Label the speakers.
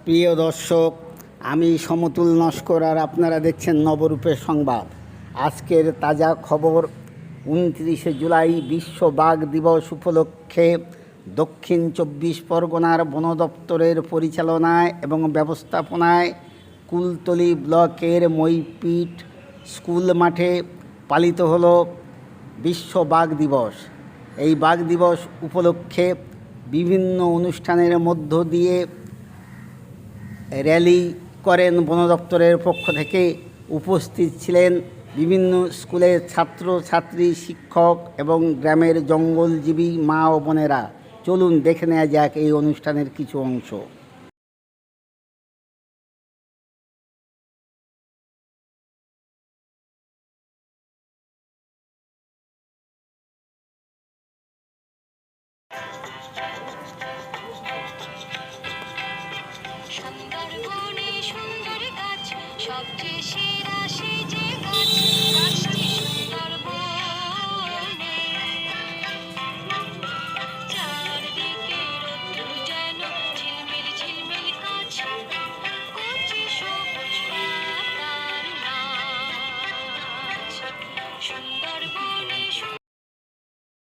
Speaker 1: প্রিয় দর্শক, আমি সমতুল নস্কর আর আপনারা দেখছেন নবরূপের সংবাদ। আজকের তাজা খবর, 29শে জুলাই বিশ্ব বাঘ দিবস উপলক্ষে দক্ষিণ 24 পরগনার বন দপ্তরের পরিচালনায় এবং ব্যবস্থাপনায় কুলতলি ব্লকের মইপিট স্কুল মাঠে পালিত হলো বিশ্ব বাঘ দিবস। এই বাঘ দিবস উপলক্ষে বিভিন্ন অনুষ্ঠানের মধ্য দিয়ে র্যালি করেন বন দপ্তরের পক্ষ থেকে। উপস্থিত ছিলেন বিভিন্ন স্কুলের ছাত্র ছাত্রী, শিক্ষক এবং গ্রামের জঙ্গলজীবী মা ও বোনেরা। চলুন দেখে নেওয়া যাক এই অনুষ্ঠানের কিছু অংশ।
Speaker 2: সুন্দরবনে সুন্দর গাছ, সবচেয়ে সেরা সেই যে গাছ, গাছটা